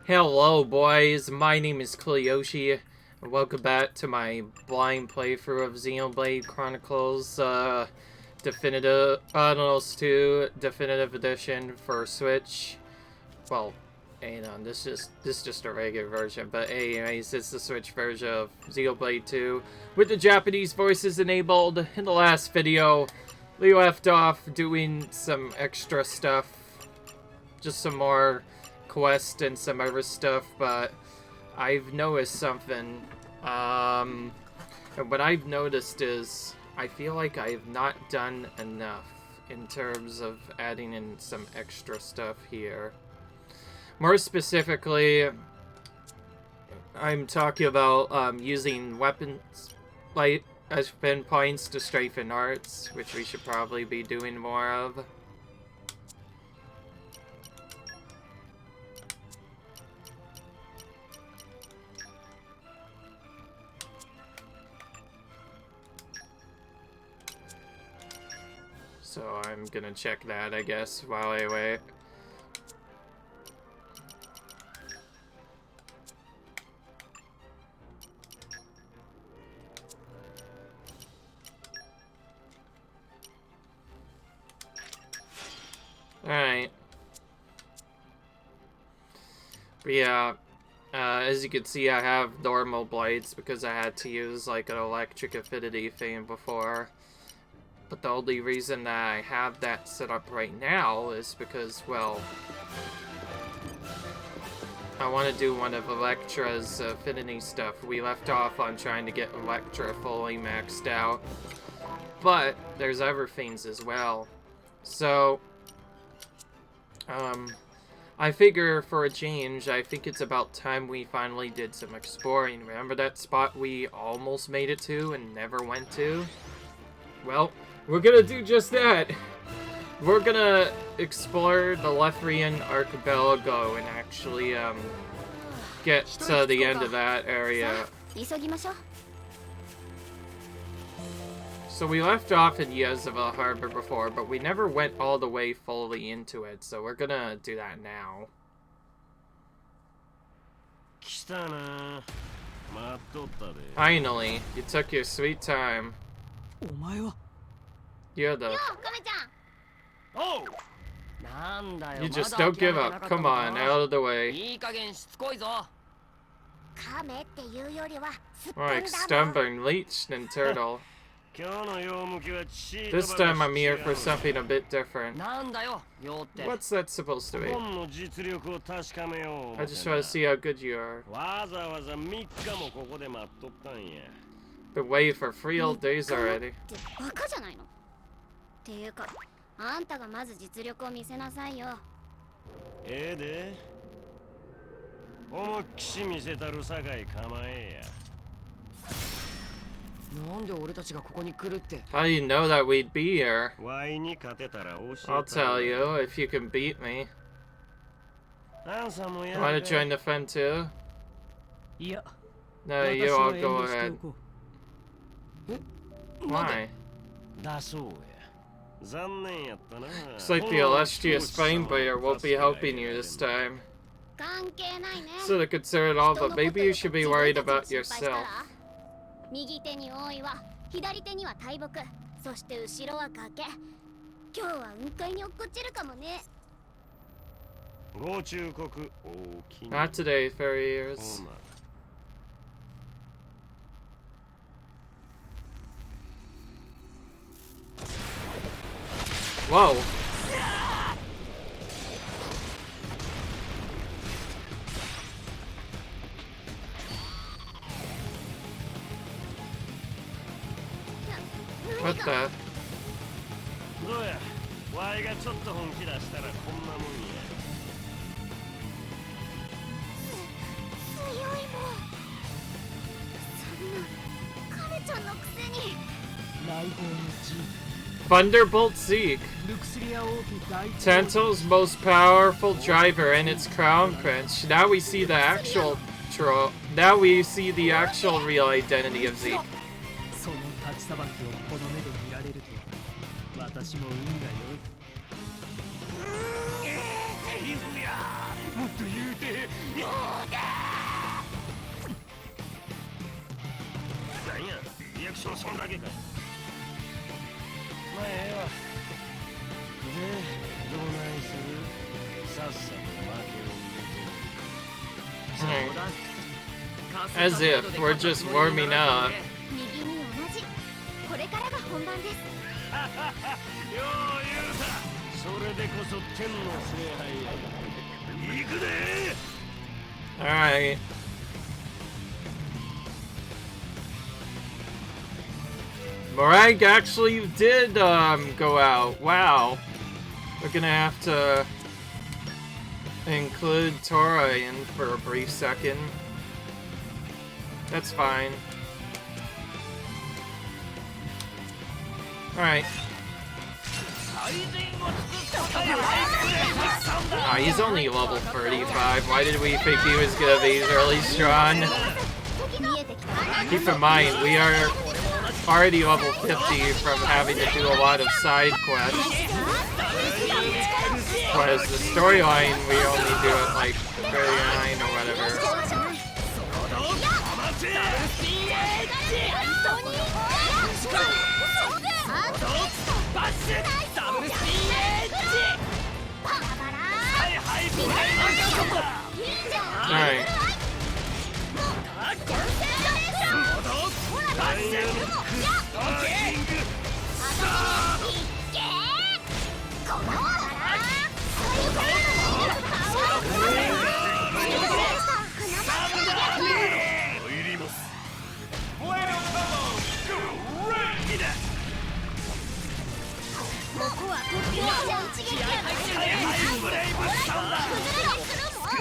Hello boys, my name is Kiyoshi, and welcome back to my blind playthrough of Xenoblade Chronicles Definitive 2 Definitive Edition for Switch. Well, hang on, this is just a regular version, but anyways, it's the Switch version of Xenoblade 2 with the Japanese voices enabled. In the last video, we left off doing some extra stuff, just some more quest and some other stuff, but I've noticed something. And what I've noticed is I feel like I have not done enough in terms of adding in some extra stuff here. More specifically, I'm talking about using weapons like as pinpoints to strengthen arts, which we should probably be doing more of. So I'm gonna check that, I guess, while I wait. Alright. But yeah, as you can see, I have normal blades because I had to use like an electric affinity thing before. But the only reason that I have that set up right now is because, well, I want to do one of Electra's affinity stuff. We left off on trying to get Electra fully maxed out. But there's other things as well. So, I figure for a change, I think it's about time we finally did some exploring. Remember that spot we almost made it to and never went to? Well, we're gonna do just that. We're gonna explore the Lethrian archipelago and actually get to the end of that area. So we left off in Yezawa Harbor before, but we never went all the way fully into it, so we're gonna do that now. Finally, you took your sweet time. You're the... You just don't give up. Come on, out of the way. More like stubborn leech than turtle. This time I'm here for something a bit different. What's that supposed to be? I just want to see how good you are. Been waiting for 3 whole days already. How do you know that we'd be here? I'll tell you, if you can beat me. Want to join the fun too? No, you all go ahead. Why? Looks like the illustrious Flame Bear won't be helping you this time. Sort of concerned at all, but maybe you should be worried about yourself. Not today, fairy ears. Whoa. What the? Thunderbolt Zeke. Tento's most powerful driver and its crown prince. Now we see the actual real identity of Zeke. 私も運が良い。もっと言うて、優 As if we're just warming up. Alright. Morag actually did go out. Wow. We're gonna have to include Tora in for a brief second. That's fine. Alright. He's only level 35. Why did we think he was gonna be really strong? Keep in mind, we are already level 50 from having to do a lot of side quests. Whereas the storyline, we only do it like 39 or whatever. Alright.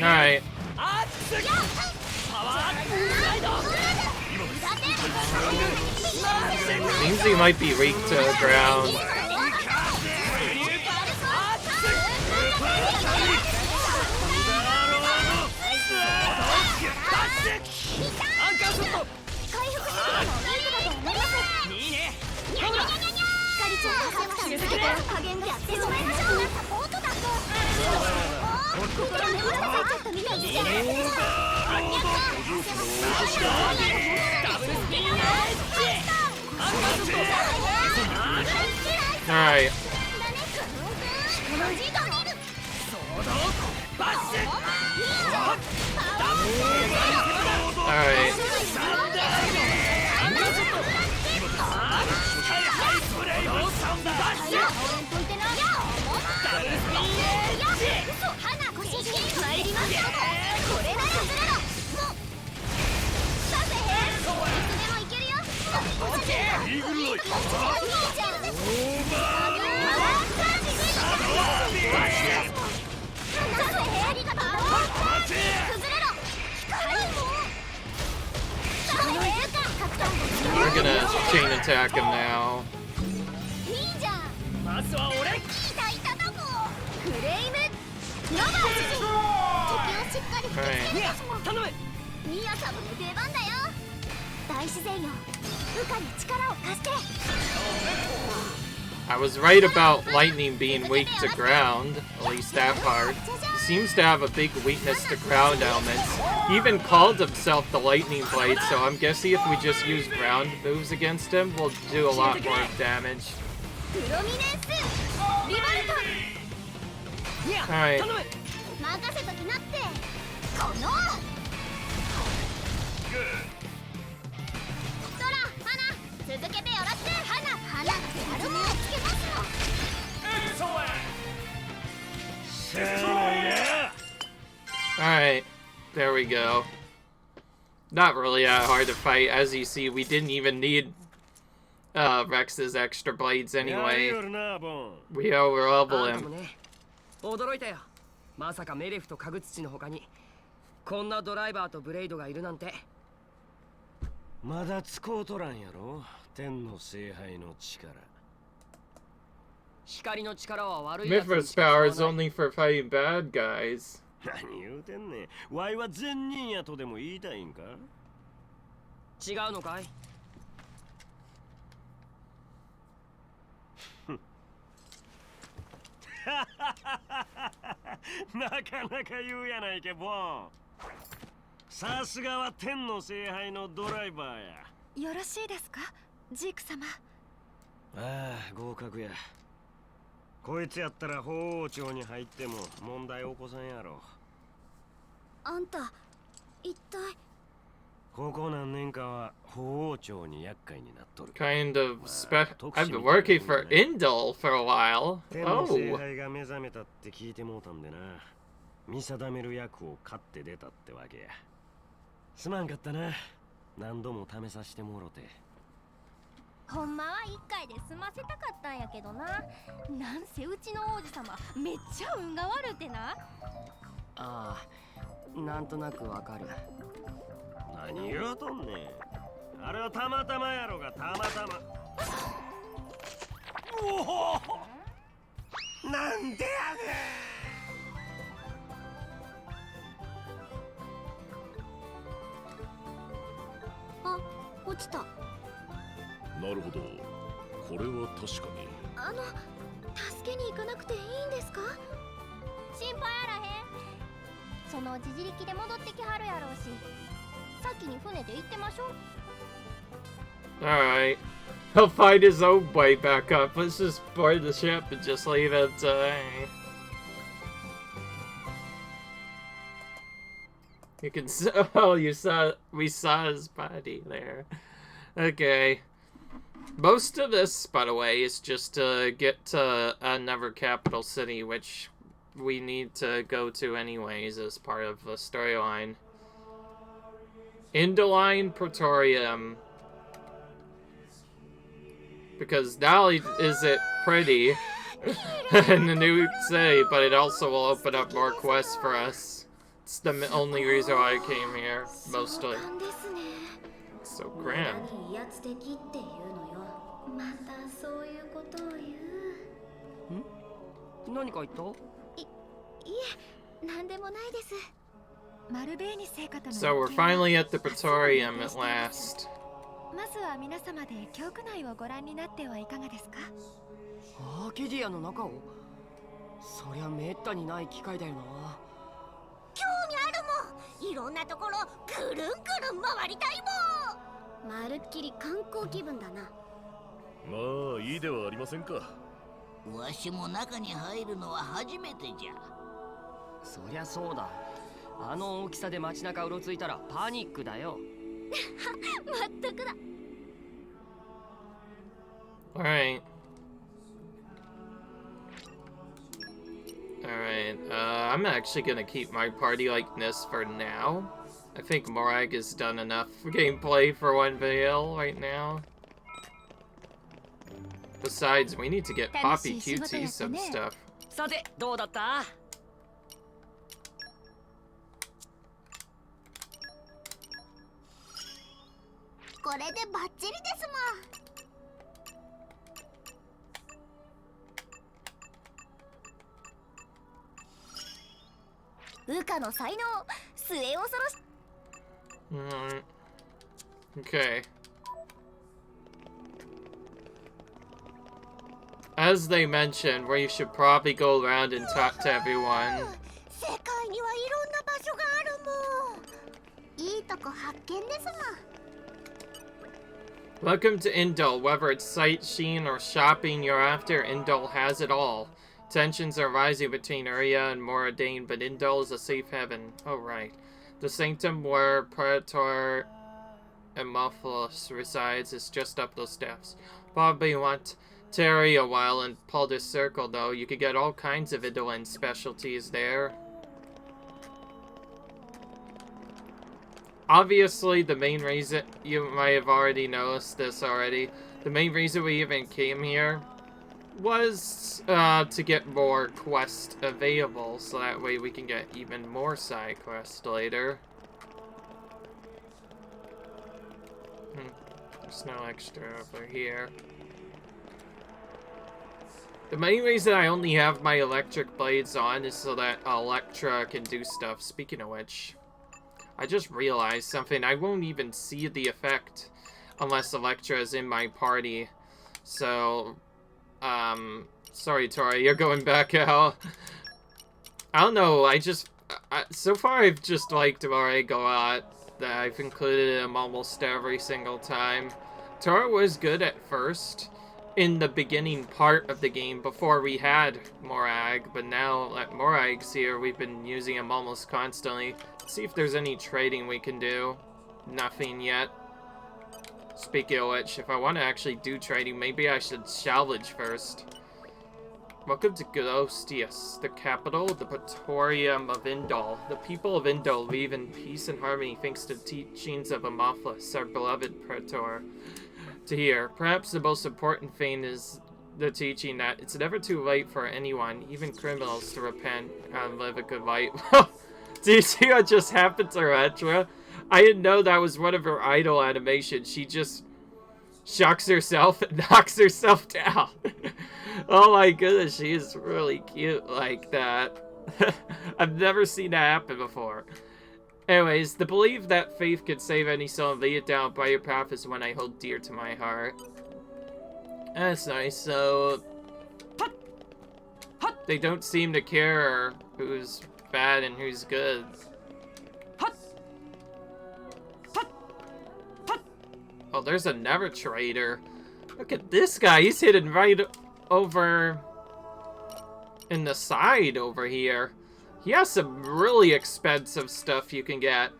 Alright. Seems he might be weak to the ground. Alright. Alright. We're gonna chain attack him now. I was right about lightning being weak to ground, at least that part. He seems to have a big weakness to ground elements. He even called himself the Lightning Blade, so I'm guessing if we just use ground moves against him, we'll do a lot more damage. Alright. Alright, there we go. Not really that hard to fight. As you see, we didn't even need Rex's extra blades anyway. We overlevel him. 驚いたよ。まさかメレフとカグツチの他にこんなドライバーとブレイドがいるなんて。まだ使うとらんやろ。天の聖杯の力。光の力は悪いやつに Mithras power is only for fighting bad guys. 何言うてんねん。ワイは善人やとでも言いたいんか。違うのかい。なかなか言うやないけボン。さすがは天の聖杯のドライバーや。よろしいですか、ジーク様。ああ、合格や。こいつやったら法王朝に入っても問題起こさんやろ。あんた一体。ここ何年かは法王朝に厄介になっとる。Kind of I've been working for Indol for a while. 天の聖 Oh. 杯が目覚めたって聞いてもうたんでな。見定める役を買って出たってわけや。すまんかったな。何度も試させてもろて。ほんまは一回で済ませたかったんやけどな。なんせうちの王子様めっちゃ運が悪うてな。ああ、なんとなくわかる。何言うとんねん。あれはたまたまやろが、たまたま。おお、なんでやねあ、落ちた。なるほど。これは確かに。助けに行かなくていいんですか？心配あらへん。その自力で戻ってきはるやろうし、先に船で行ってましょう。 Alright. He'll find his own way back up. Let's just board the ship and just leave it. You can oh, we saw his body there. Okay. Most of this, by the way, is just to get to another capital city, which we need to go to anyways as part of the storyline. Indoline Praetorium. Because not only is it pretty in the new city, but it also will open up more quests for us. It's the only reason why I came here, mostly. It's so grand. またそういうことを言う。何か言った？いえ、なんでもないです。マルベーニ聖方の。 So we're finally at the Praetorium at last. まずは皆様で教区内をご覧になってはいかがですか？アーケディアの中を？そりゃめったにない機会だよな。興味あるもん。いろんなところぐるんぐるん回りたいもん。まるっきり観光気分だな。まあいいではありませんか。わしも中に入るのは初めてじゃ。そりゃそうだ。あの大きさで街中うろついたらパニックだよ。まったくだ。Alright. Alright, I'm actually gonna keep my party like this for now. I think Morag has done enough gameplay for one video right now. Besides, we need to get Poppy Cutesy some stuff. さて、どうだった？これでバッチリですもん。羽化の才能、末恐ろし。Okay. As they mentioned, we should probably go around and talk to everyone. 世界にはいろんな場所があるもん。いいとこ発見ですもん。Welcome to Indol. Whether it's sightseeing or shopping you're after, Indol has it all. Tensions are rising between Uria and Moradane, but Indol is a safe haven. Oh, right. The sanctum where Praetor and Mufflus resides is just up those steps. Probably want to tarry a while and pull this circle, though. You could get all kinds of Indoline specialties there. Obviously, the main reason, you might have already noticed this already, the main reason we even came here was to get more quests available, so that way we can get even more side quests later. There's no extra over here. The main reason I only have my electric blades on is so that Electra can do stuff. Speaking of which, I just realized something. I won't even see the effect unless Electra is in my party. So, sorry, Tori, you're going back out. I don't know, So far I've just liked Morag a lot. That I've included him almost every single time. Tora was good at first, in the beginning part of the game, before we had Morag, but now that Morag's here, we've been using him almost constantly. Let's see if there's any trading we can do. Nothing yet. Speaking of which, if I want to actually do trading, maybe I should salvage first. Welcome to Glostius, the capital of the Praetorium of Indol. The people of Indol live in peace and harmony thanks to teachings of Amophilus, our beloved Praetor. To hear, perhaps the most important thing is the teaching that it's never too late for anyone, even criminals, to repent and live a good life. Do you see what just happened to Retra? I didn't know that was one of her idle animations. She just shocks herself and knocks herself down. Oh my goodness, she is really cute like that. I've never seen that happen before. Anyways, the belief that faith can save any soul and lead it down a brighter path is one I hold dear to my heart. That's nice, so... They don't seem to care who's bad and who's good. Oh, there's another trader. Look at this guy, he's hidden right over in the side over here. He has some really expensive stuff you can get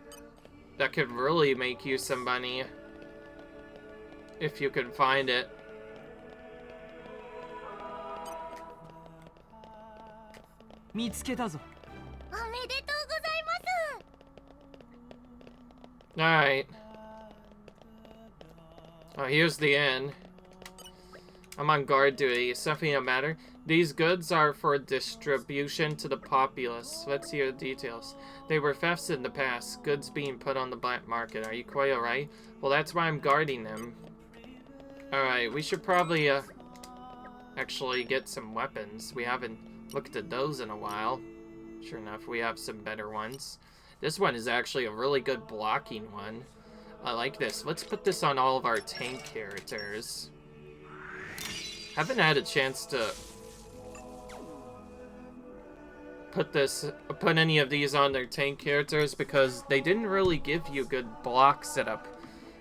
that could really make you some money if you can find it. Alright. Oh, here's the inn. I'm on guard duty. Is something the matter? These goods are for distribution to the populace. Let's hear the details. They were thefts in the past. Goods being put on the black market. Are you quite alright? Well, that's why I'm guarding them. Alright, we should probably, actually get some weapons. We haven't looked at those in a while. Sure enough, we have some better ones. This one is actually a really good blocking one. I like this. Let's put this on all of our tank characters. Haven't had a chance to put any of these on their tank characters because they didn't really give you good block setup.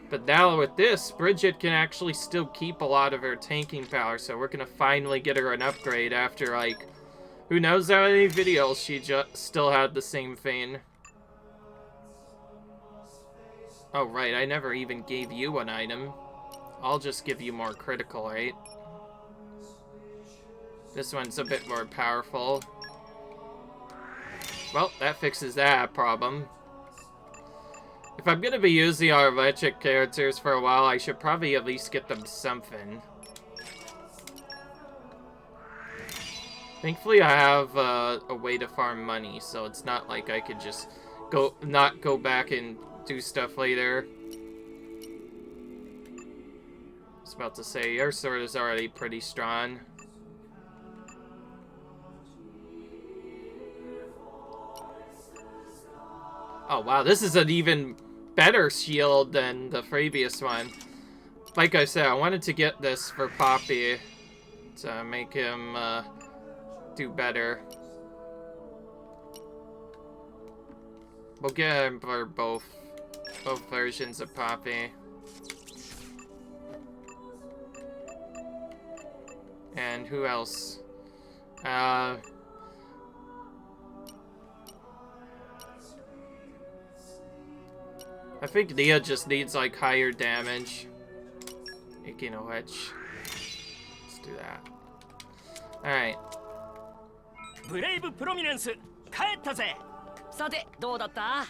But now with this, Bridget can actually still keep a lot of her tanking power, so we're gonna finally get her an upgrade after, like, who knows how many videos she still had the same thing. Oh right, I never even gave you an item. I'll just give you more critical, right? This one's a bit more powerful. Well, that fixes that problem. If I'm gonna be using our electric characters for a while, I should probably at least get them something. Thankfully, I have a way to farm money, so it's not like I could just not go back and do stuff later. I was about to say, your sword is already pretty strong. Oh wow, this is an even better shield than the previous one. Like I said, I wanted to get this for Poppy to make him do better. We'll get him for both versions of Poppy. And who else? I think Nia just needs, like, higher damage. Speaking of which, let's do that. Alright. Brave Prominence, 帰ったぜ。さて、どうだった?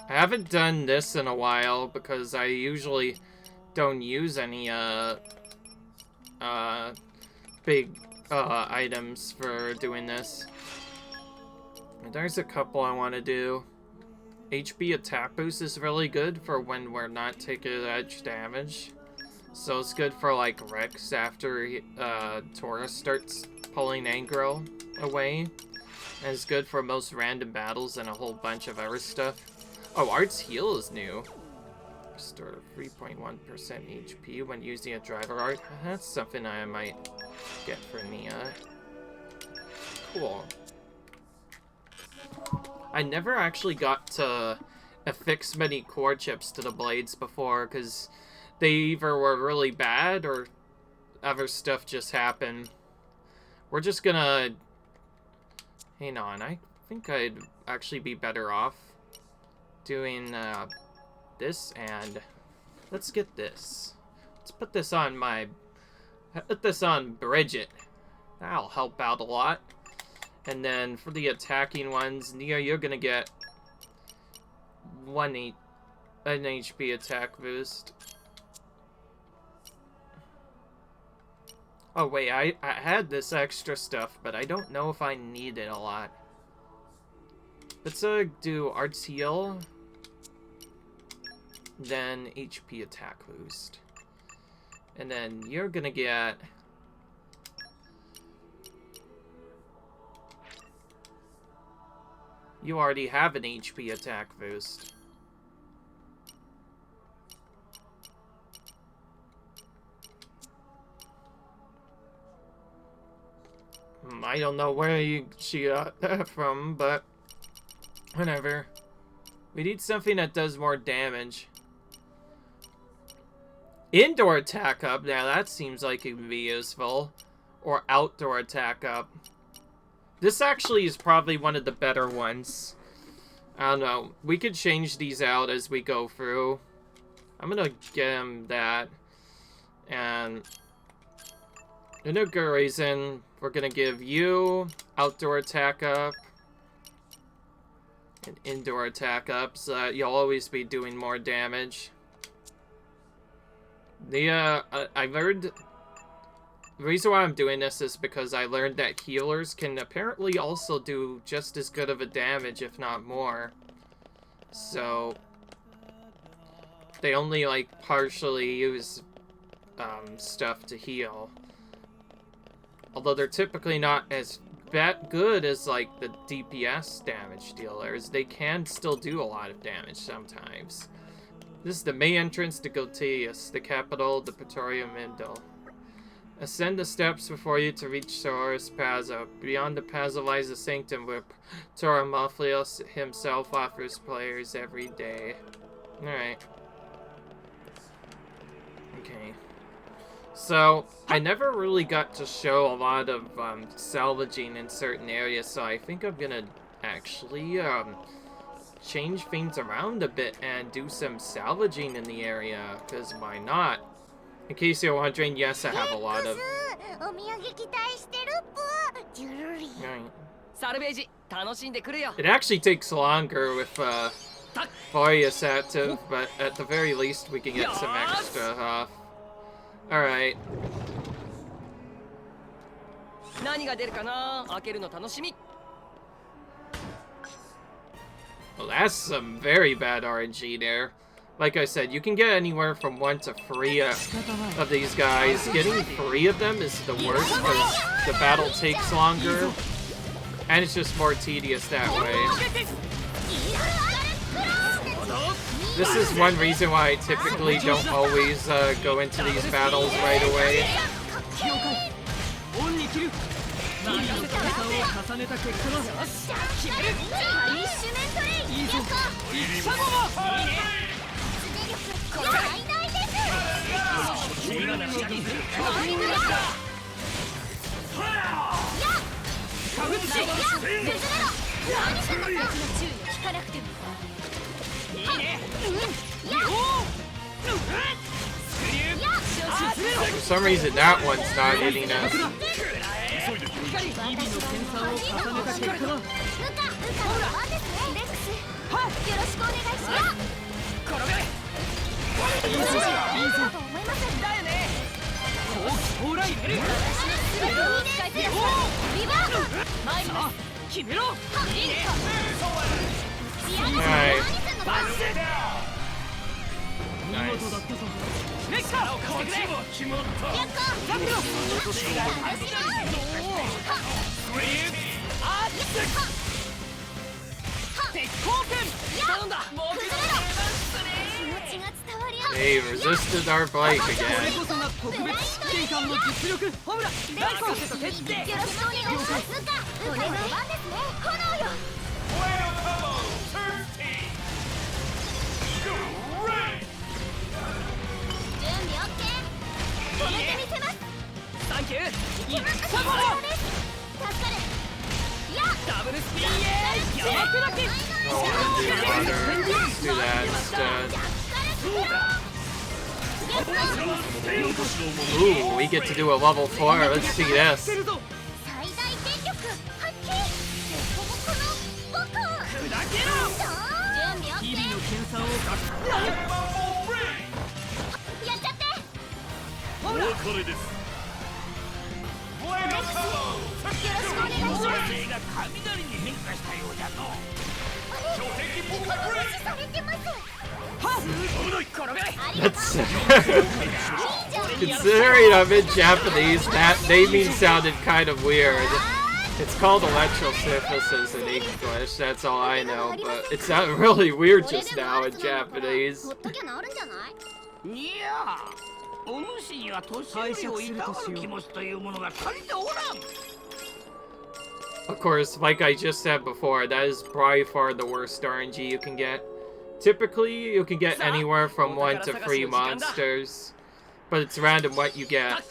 I haven't done this in a while because I usually don't use any big items for doing this. There's a couple I want to do. HP attack boost is really good for when we're not taking edge damage. So it's good for like Rex after Taurus starts pulling aggro away. And it's good for most random battles and a whole bunch of other stuff. Oh, Art's Heal is new. Restore 3.1% HP when using a driver art. That's something I might get for Nia. Cool. I never actually got to affix many core chips to the blades before, because they either were really bad or other stuff just happened. We're just gonna... Hang on, I think I'd actually be better off doing this, and let's get this. Let's put this on Bridget. That'll help out a lot. And then for the attacking ones, Nia, you're gonna get an HP attack boost. Oh wait, I had this extra stuff, but I don't know if I need it a lot. Let's do Art's Heal, then HP attack boost. And then you're gonna get... You already have an HP attack boost. I don't know where she got that from, but whatever. We need something that does more damage. Indoor attack up, now that seems like it would be useful. Or outdoor attack up. This actually is probably one of the better ones. I don't know. We could change these out as we go through. I'm gonna get him that. And for no good reason, we're gonna give you outdoor attack up and indoor attack up, so that you'll always be doing more damage. I learned... The reason why I'm doing this is because I learned that healers can apparently also do just as good of a damage, if not more. So they only, like, partially use stuff to heal. Although they're typically not as good as, like, the DPS damage dealers. They can still do a lot of damage sometimes. This is the main entrance to Gotius, the capital, the Praetorium Indol. Ascend the steps before you to reach Soros Pazzo. Beyond the Pazzo lies the sanctum where Praetorium himself offers players every day. Alright. Okay. So, I never really got to show a lot of salvaging in certain areas, so I think I'm gonna actually change things around a bit and do some salvaging in the area, because why not? In case you're wondering, yes, I have a lot of... It actually takes longer with Various active, but at the very least we can get some extra off. Alright. Well, that's some very bad RNG there. Like I said, you can get anywhere from 1 to 3 of these guys. Getting 3 of them is the worst because the battle takes longer. And it's just more tedious that way. This is one reason why I typically don't always go into these battles right away. For some reason that one's not hitting us. Alright. Nice. They resisted our blade again. Let's do that instead. Ooh, we get to do a level 4. Let's see this. That's considering I'm in Japanese, that naming sounded kind of weird. It's called electrosyphilis in English, that's all I know, but it sounded really weird just now in Japanese. Of course, like I just said before, that is by far the worst RNG you can get. Typically, you can get anywhere from 1 to 3 monsters, but it's random what you get.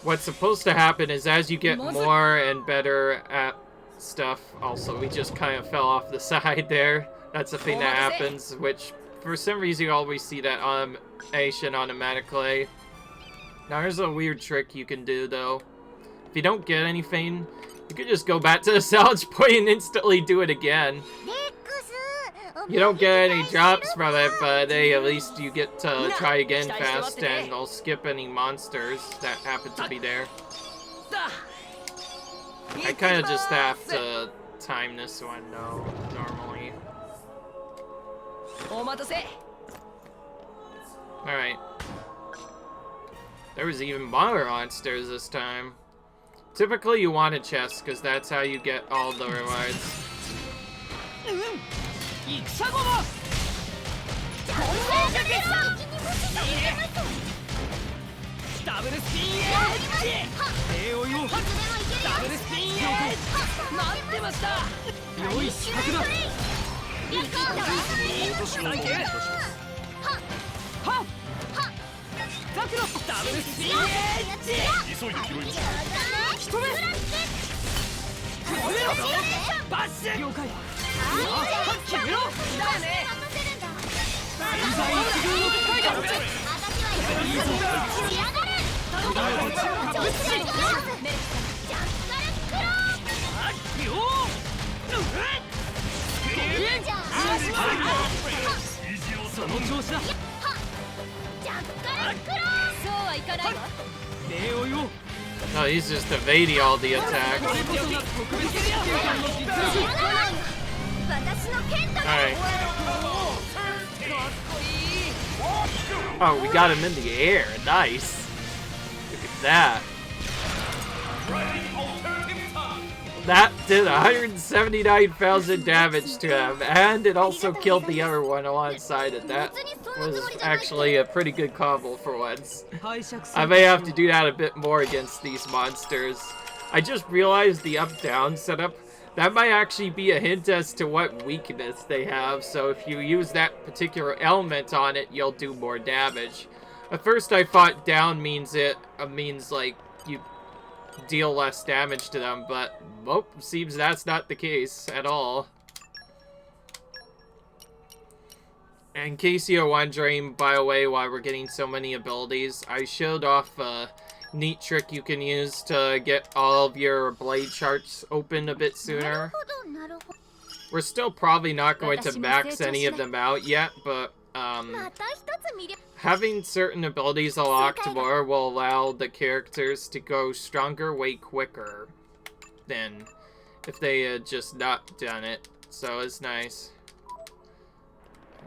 What's supposed to happen is as you get more and better at stuff, also, we just kind of fell off the side there. That's the thing that happens, which for some reason you always see that animation automatically. Now here's a weird trick you can do though. If you don't get anything, you can just go back to the salvage point and instantly do it again. You don't get any drops from it, but hey, at least you get to try again fast and they'll skip any monsters that happen to be there. I kind of just have to time this one though, normally. Alright. There was even more monsters this time. Typically you want a chest, because that's how you get all the rewards. No, he's just evading all the attacks. Alright. Oh, we got him in the air. Nice. Look at that. That did 179,000 damage to him, and it also killed the other one alongside it. That was actually a pretty good combo for once. I may have to do that a bit more against these monsters. I just realized the up-down setup, that might actually be a hint as to what weakness they have, so if you use that particular element on it, you'll do more damage. At first I thought down means like you deal less damage to them, but nope, seems that's not the case at all. In case you're wondering, by the way, why we're getting so many abilities, I showed off a neat trick you can use to get all of your blade charts open a bit sooner. We're still probably not going to max any of them out yet, but having certain abilities unlocked more will allow the characters to go stronger way quicker than if they had just not done it. So it's nice.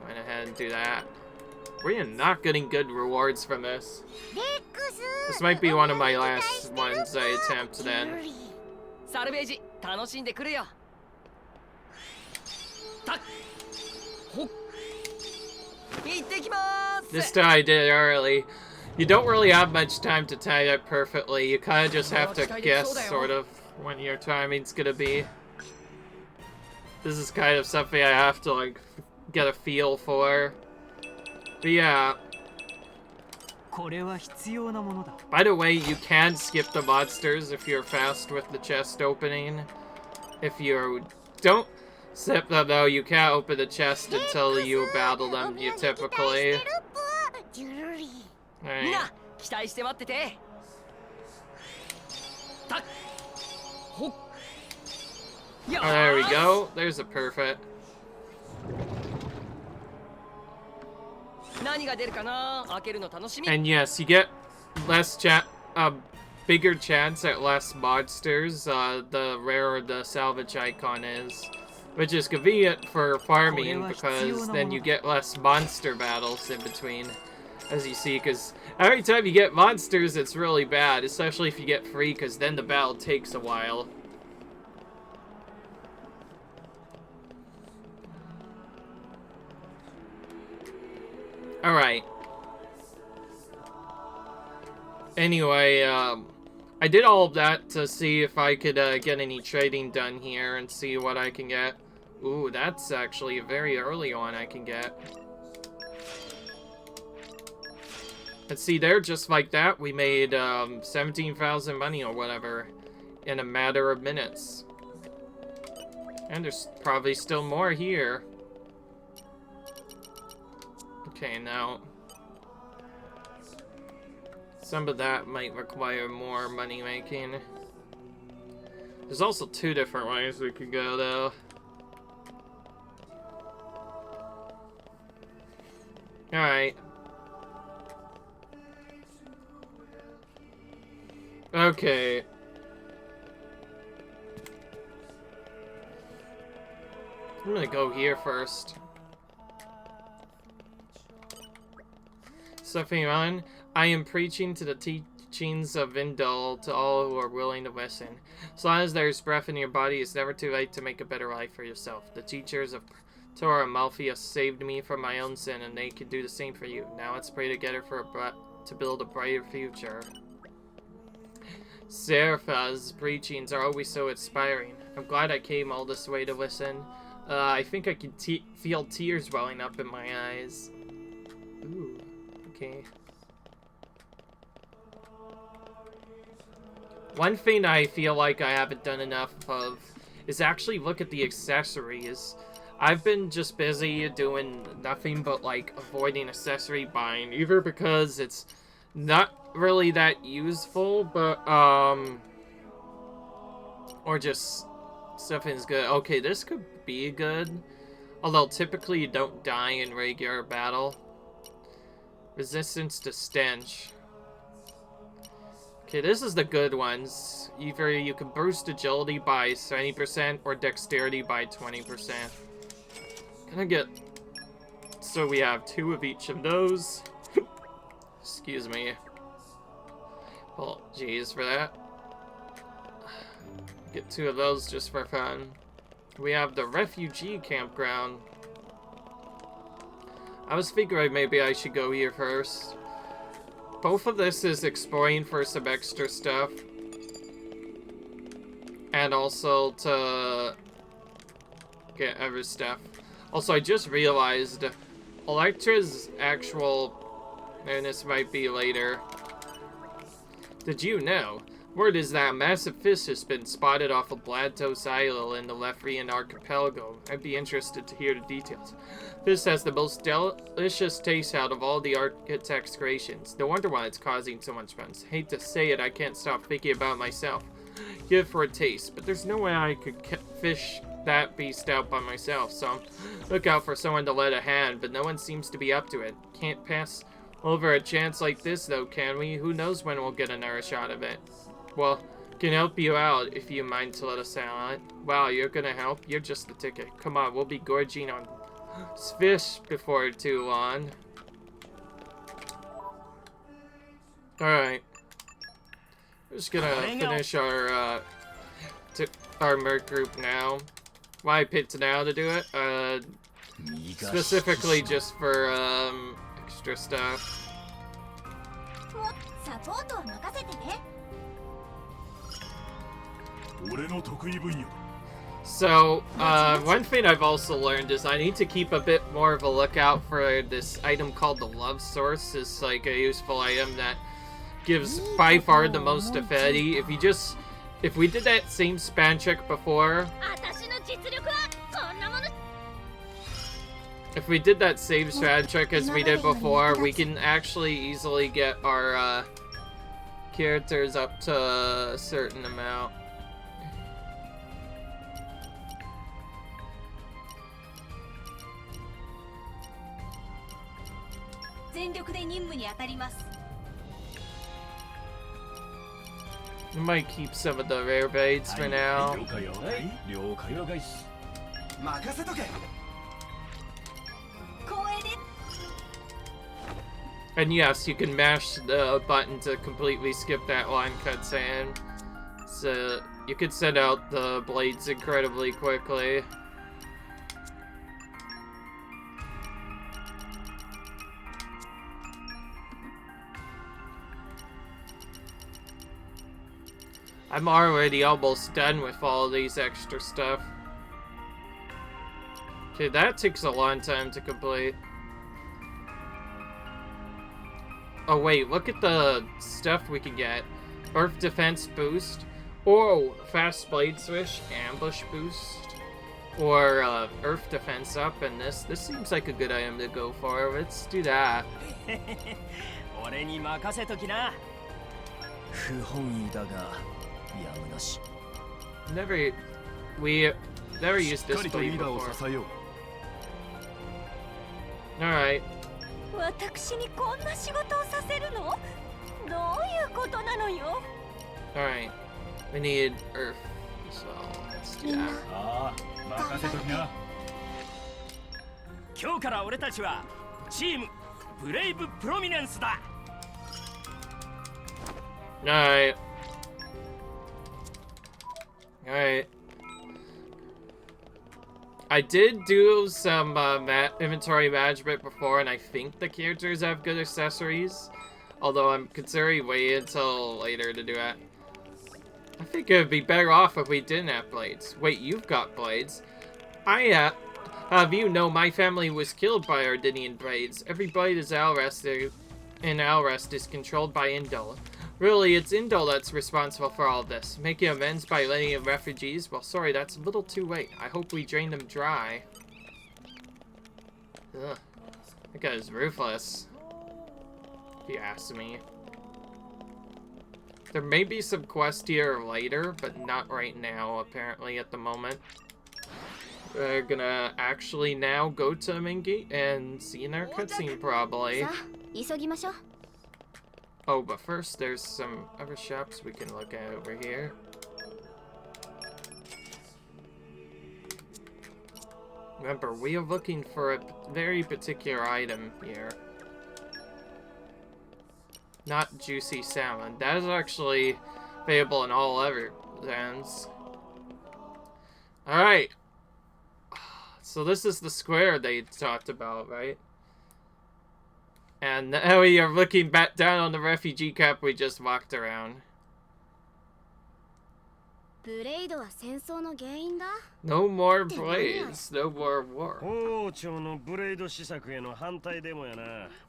Went ahead and do that. We're not getting good rewards from this. This might be one of my last ones I attempt then. 楽しんでくるよ。たっほっ行ってきまーす。 This time I did it early. You don't really have much time to tie it perfectly. You kind of just have to guess, sort of, when your timing's gonna be. This is kind of something I have to, like, get a feel for. But yeah. By the way, you can skip the monsters if you're fast with the chest opening. If you don't skip them, though, you can't open the chest until you battle them, you typically. Alright. Oh, there we go. There's a perfect. And yes, you get less bigger chance at less monsters, the rarer the salvage icon is. Which is convenient for farming, because then you get less monster battles in between, as you see, because every time you get monsters, it's really bad, especially if you get free, because then the battle takes a while. Alright. Anyway, I did all of that to see if I could get any trading done here and see what I can get. Ooh, that's actually a very early one I can get. And see there, just like that, we made 17,000 money or whatever in a matter of minutes. And there's probably still more here. Okay, now some of that might require more money making. There's also 2 different ways we could go, though. Alright. Okay. I'm gonna go here first. Something on. I am preaching to the teachings of Indul to all who are willing to listen. As long as there is breath in your body, it's never too late to make a better life for yourself. The teachers of Praetorium Malphia saved me from my own sin, and they can do the same for you. Now let's pray together to build a brighter future. Serapha's preachings are always so inspiring. I'm glad I came all this way to listen. I think I can feel tears welling up in my eyes. Ooh, okay. One thing I feel like I haven't done enough of is actually look at the accessories. I've been just busy doing nothing but, like, avoiding accessory buying, either because it's not really that useful, but, or just something's good. Okay, this could be good, although typically you don't die in regular battle. Resistance to stench. Okay, this is the good ones. Either you can boost agility by 20% or dexterity by 20%. Gonna get... So we have 2 of each of those. Excuse me. Well, geez for that. Get 2 of those just for fun. We have the refugee campground. I was figuring maybe I should go here first. Both of this is exploring for some extra stuff. And also to get other stuff. Also, I just realized Electra's actual... And this might be later. Did you know? Word is that a massive fish has been spotted off of Bladtos Isle in the Lefrian archipelago. I'd be interested to hear the details. Fish has the most delicious taste out of all the architect's creations. No wonder why it's causing so much fun. Hate to say it, I can't stop thinking about myself. Give it for a taste, but there's no way I could fish that beast out by myself, so look out for someone to lend a hand, but no one seems to be up to it. Can't pass over a chance like this, though, can we? Who knows when we'll get another shot of it. Well, can help you out if you mind to let us out. Wow, you're gonna help? You're just the ticket. Come on, we'll be gorging on fish before too long. Alright. We're just gonna finish our our merc group now. Why I picked now to do it? Specifically just for extra stuff. So, one thing I've also learned is I need to keep a bit more of a lookout for this item called the Love Source. It's like a useful item that gives by far the most affinity. If we did that same span check before, if we did that same span check as we did before, we can actually easily get our characters up to a certain amount. We might keep some of the rare blades for now. And yes, you can mash the button to completely skip that line cutscene. So you could send out the blades incredibly quickly. I'm already almost done with all these extra stuff. Okay, that takes a long time to complete. Oh wait, look at the stuff we can get. Earth defense boost. Oh, fast blade swish, ambush boost. Or earth defense up, and this seems like a good item to go for. Let's do that. We never used this blade before. Alright. Alright. We need earth, so let's do that. Alright. Alright. I did do some inventory management before, and I think the characters have good accessories. Although I'm considering waiting until later to do it. I think it would be better off if we didn't have blades. Wait, you've got blades. I have you know my family was killed by Ardinian blades. Every blade is Alrest, and Alrest is controlled by Indol. Really, it's Indol that's responsible for all this. Making amends by letting in refugees? Well, sorry, that's a little too late. I hope we drain them dry. Ugh. That guy's ruthless. If you ask me. There may be some quest here later, but not right now, apparently, at the moment. We're gonna actually now go to Mingi and see in our cutscene, probably. Oh, but first, there's some other shops we can look at over here. Remember, we are looking for a very particular item here. Not juicy salmon. That is actually available in all other lands. Alright. So this is the square they talked about, right? And now we are looking back down on the refugee camp we just walked around. No more blades, no more war.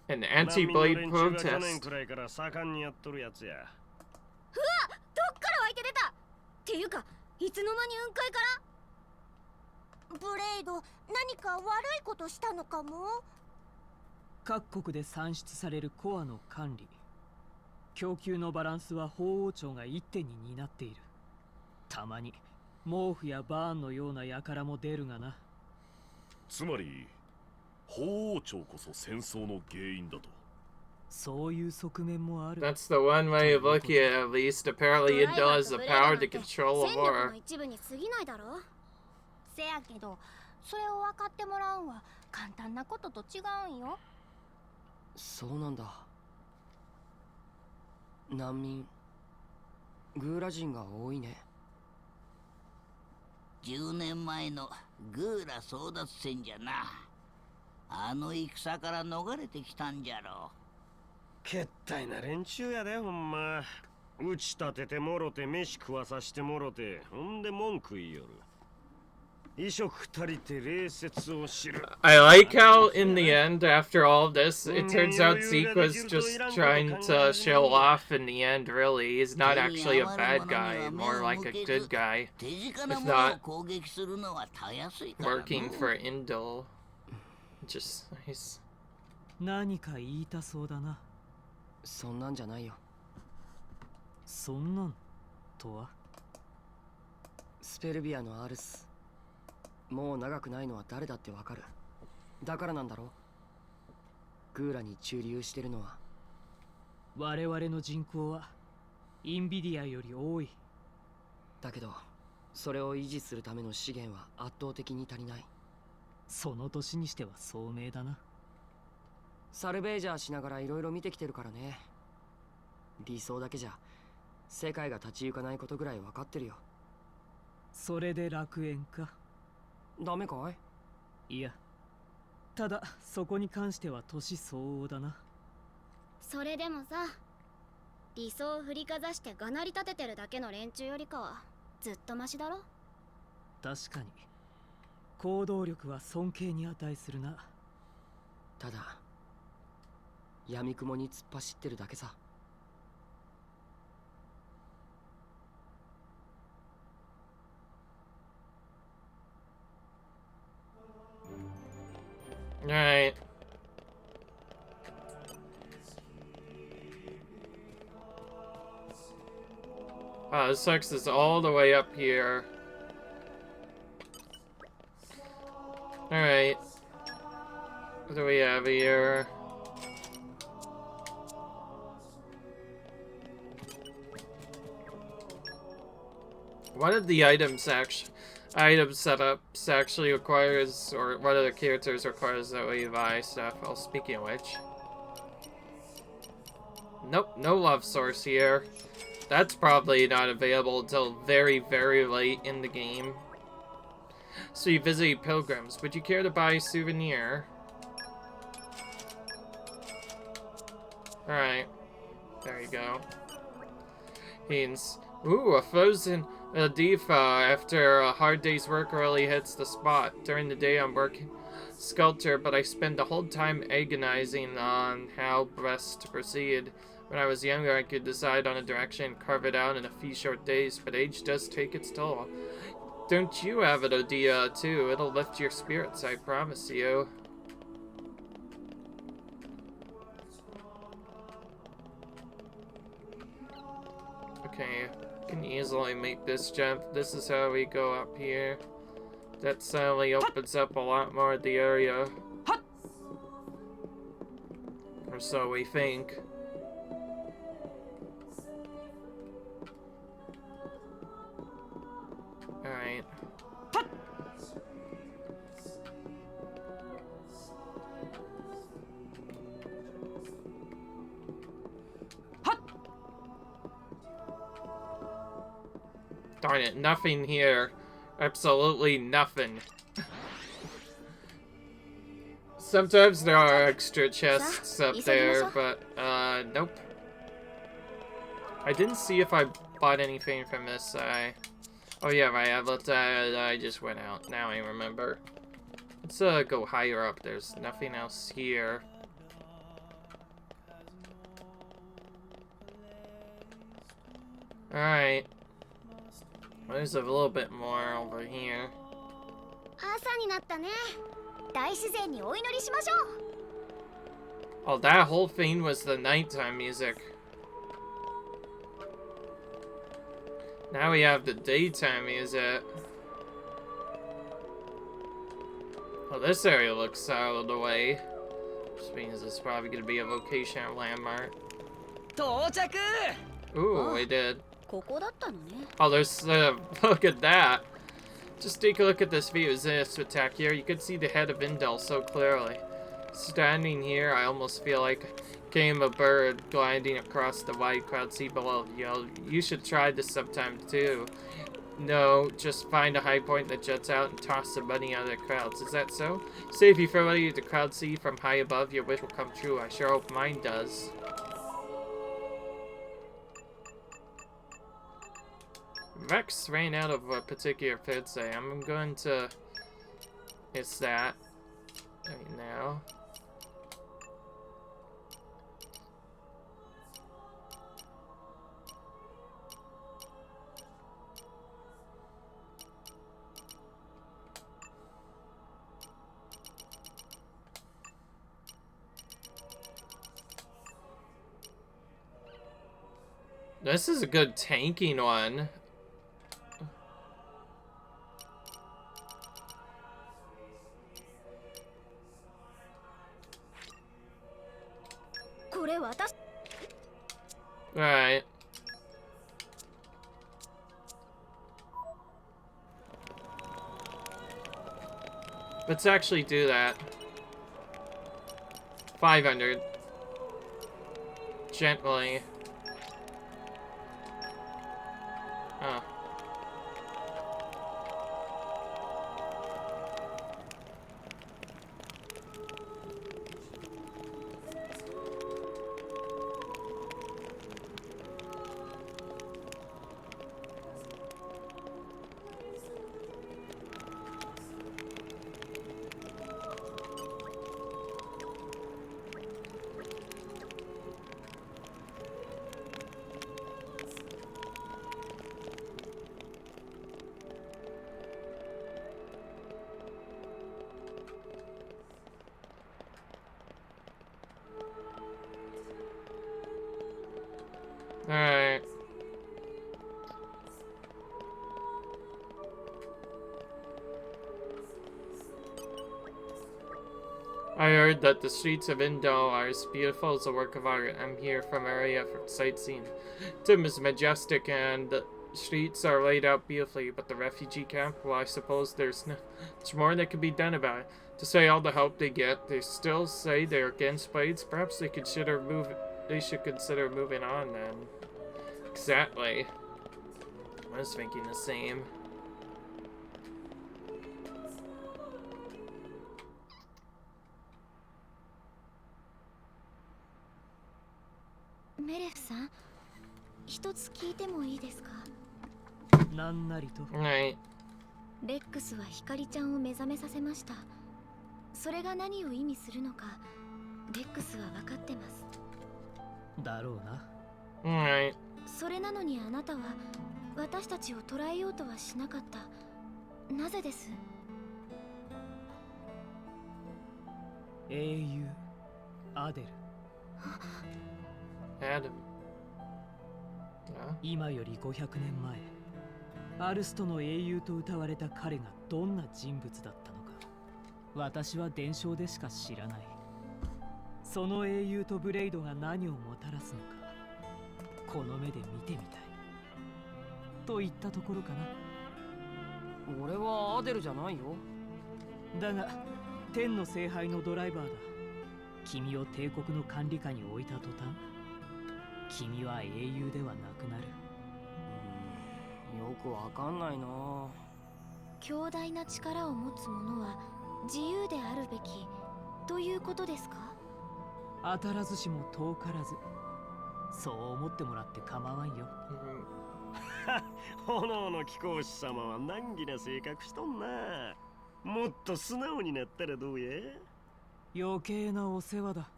An anti-blade protest. That's the one way of looking at it, at least. Apparently Indol has the power to control a war. せやけど、それを分かってもらうんは簡単なことと違うんよ。そうなんだ。難民、グーラ人が多いね。10年前のグーラ争奪戦じゃな。あの戦から逃れてきたんじゃろう。けったいな連中やでほんま。打ち立ててもろて飯食わさしてもろて、ほんで文句言いよる。衣食足りて礼節を知る。 I like how in the end, after all of this, it turns out Zeke was just trying to show off in the end, really. He's not actually a bad guy, more like a good guy. 手近なものを攻撃するのはたやすいからの。 Working for Indol. Just nice. 何か言いたそうだな。そんなんじゃないよ。そんなんとは？スペルビアのアルス。もう長くないのは誰だってわかる。だからなんだろう。グーラに駐留してるのは。我々の人口はインビディアより多い。だけどそれを維持するための資源は圧倒的に足りない。その年にしては聡明だな。サルベージャーしながらいろいろ見てきてるからね。理想だけじゃ世界が立ち行かないことぐらい分かってるよ。それで楽園か？ダメかい？いや、ただそこに関しては年相応だな。それでもさ、理想を振りかざしてがなり立ててるだけの連中よりかはずっとマシだろ。確かに行動力は尊敬に値するな。ただ闇雲に突っ走ってるだけさ。Alright. This sucks is all the way up here. Alright. What do we have here? What did the item setups actually requires, or what other characters requires that we buy stuff? Well, speaking of which. Nope, no love source here. That's probably not available until very, very late in the game. So you visit pilgrims. Would you care to buy a souvenir? Alright. There you go. Means, ooh, a frozen diva after a hard day's work really hits the spot. During the day I'm working sculptor, but I spend the whole time agonizing on how best to proceed. When I was younger, I could decide on a direction and carve it out in a few short days, but age does take its toll. Don't you have an idea too? It'll lift your spirits, I promise you. Okay, can easily make this jump. This is how we go up here. That suddenly opens up a lot more of the area. Or so we think. Alright. Darn it, nothing here. Absolutely nothing. Sometimes there are extra chests up there, but, nope. I didn't see if I bought anything from this side. Oh yeah, right, I just went out. Now I remember. Let's, go higher up. There's nothing else here. Alright. There's a little bit more over here. 朝になったね。大自然にお祈りしましょう。 Oh, that whole thing was the nighttime music. Now we have the daytime music. Well, this area looks out of the way. Which means it's probably going to be a vocation or landmark. 到着! Ooh, we did. ここだったのね。 Oh, there's, look at that. Just take a look at this view. Isn't it spectacular? You can see the head of Indel so clearly. Standing here, I almost feel like came a bird gliding across the wide cloud sea below. You know, you should try this sometime too. No, just find a high point that juts out and toss some money out of the crowds. Is that so? Say if you throw money at the crowd see from high above, your wish will come true. I sure hope mine does. Rex ran out of a particular food say. I'm going to... It's that. Right now. This is a good tanking one. Alright. Let's actually do that. 500. Gently. Oh. Alright. I heard that the streets of Indol are as beautiful as a work of art. I'm here from area for sightseeing. Tim is majestic and the streets are laid out beautifully, but the refugee camp, well, I suppose there's no much more that can be done about it. To say all the help they get, they still say they're against blades. Perhaps they should consider moving on then. Exactly. I was thinking the same. Meref-san, 一つ聞いてもいいですか? なんなりと。Right. レックスはひかりちゃんを目覚めさせました。それが何を意味するのか、レックスは分かってます。だろうな。Alright. それなのにあなたは私たちを捕らえようとはしなかった。なぜです？英雄アデル。Adam. 今より500年前、アルストの英雄と謳われた彼がどんな人物だったのか、私は伝承でしか知らない。その英雄とブレイドが何をもたらすのか、この目で見てみたい。といったところかな。俺はアデルじゃないよ。だが、天の聖杯のドライバーだ。君を帝国の管理下に置いた途端、君は英雄ではなくなる。よくわかんないな。強大な力を持つ者は自由であるべきということですか？当たらずしも遠からず、そう思ってもらって構わんよ。炎の貴公子様は難儀な性格しとんな。もっと素直になったらどうや？余計なお世話だ。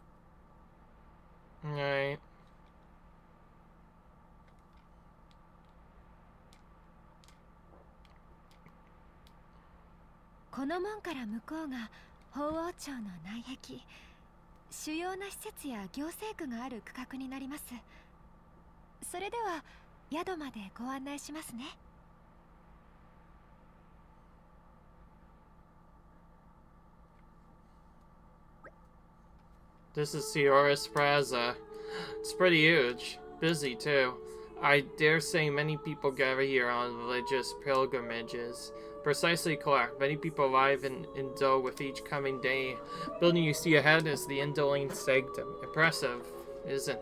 Alright. この門から向こうが法王朝の内壁、主要な施設や行政区がある区画になります。それでは宿までご案内しますね。This is Sioris Plaza. It's pretty huge. Busy too. I dare say many people gather here on religious pilgrimages. Precisely correct. Many people arrive in Indo with each coming day. Building you see ahead is the Indoline Sanctum. Impressive, isn't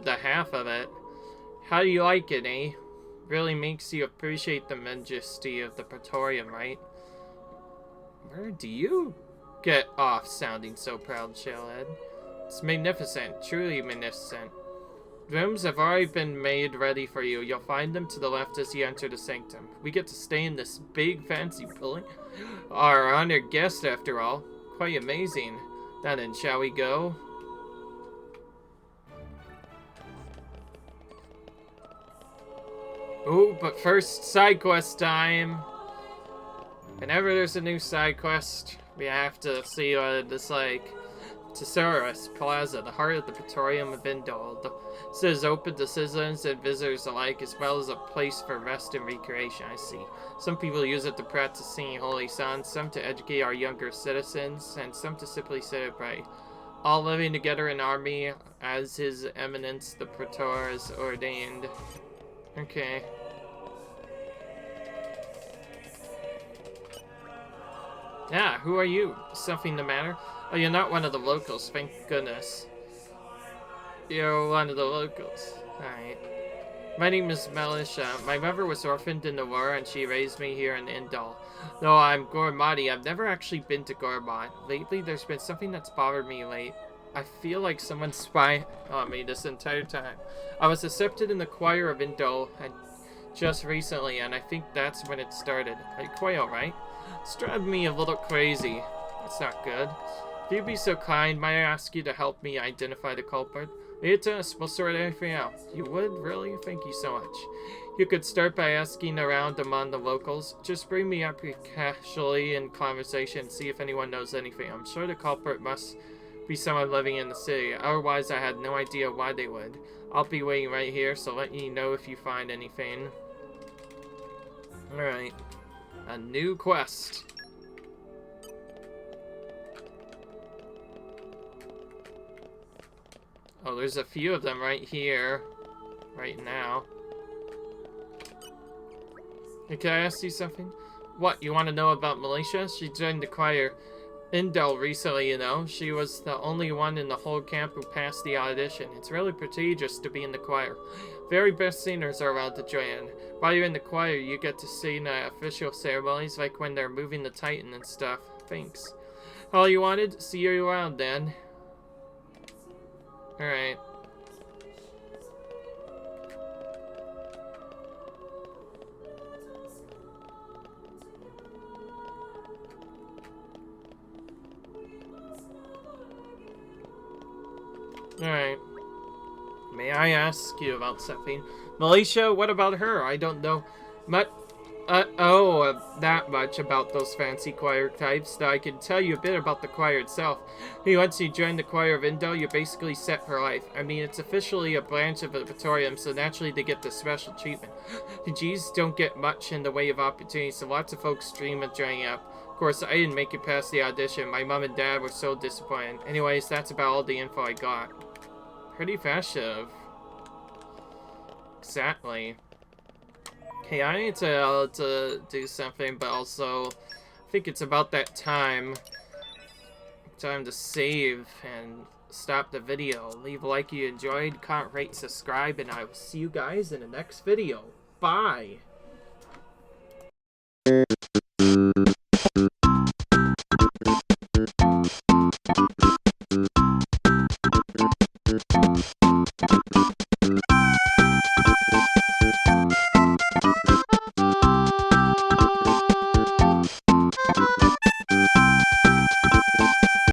the half of it? How do you like it, eh? really makes you appreciate the majesty of the Praetorium, right? Where do you get off sounding so proud, Shellhead? It's magnificent, truly magnificent. Rooms have already been made ready for you. You'll find them to the left as you enter the sanctum. We get to stay in this big fancy building. Our honored guest, after all. Quite amazing. Now then, shall we go? Oh, but first, side quest time. Whenever there's a new side quest, we have to see what it's like. Thesaurus Plaza, the heart of the Praetorium of Indole. This is open to citizens and visitors alike, as well as a place for rest and recreation, I see. Some people use it to practice singing holy songs, some to educate our younger citizens, and some to simply sit and pray. All living together in army, as His Eminence the Praetor has ordained. Okay. Yeah, who are you? Something the matter? Oh, you're not one of the locals, thank goodness. You're one of the locals. Alright. My name is Melisha. My mother was orphaned in the war and she raised me here in Indole. Though I'm Gormati, I've never actually been to Gormot. Lately, there's been something that's bothered me I feel like someone's spying on me this entire time. I was accepted in the choir of Indole and just recently, and I think that's when it started. Are you quite alright? It's driving me a little crazy. That's not good. If you'd be so kind, might I ask you to help me identify the culprit? Leave it to us, we'll sort everything out. You would? Really? Thank you so much. You could start by asking around among the locals. Just bring me up casually in conversation and see if anyone knows anything. I'm sure the culprit must be someone living in the city. Otherwise, I had no idea why they would. I'll be waiting right here, so let me know if you find anything. Alright. A new quest. Oh, there's a few of them right here. Right now. Hey, can I ask you something? What, you want to know about Melisha? She joined the choir Indole recently, you know. She was the only one in the whole camp who passed the audition. It's really prestigious to be in the choir. Very best singers are allowed to join. While you're in the choir, you get to sing official ceremonies, like when they're moving the Titan and stuff. Thanks. All you wanted? See you around, then. Alright. Alright. May I ask you about something? Melisha, what about her? I don't know that much about those fancy choir types, though I can tell you a bit about the choir itself. Once you join the choir of Indole, you're basically set for life. I mean, it's officially a branch of the Praetorium, so naturally they get the special treatment. The G's don't get much in the way of opportunities, so lots of folks dream of joining up. Of course, I didn't make it past the audition. My mom and dad were so disappointed. Anyways, that's about all the info I got. Pretty festive. Exactly. Okay, I need to do something, but also I think it's about that time to save and stop the video. Leave a like if you enjoyed, comment, rate, subscribe, and I will see you guys in the next video. Bye!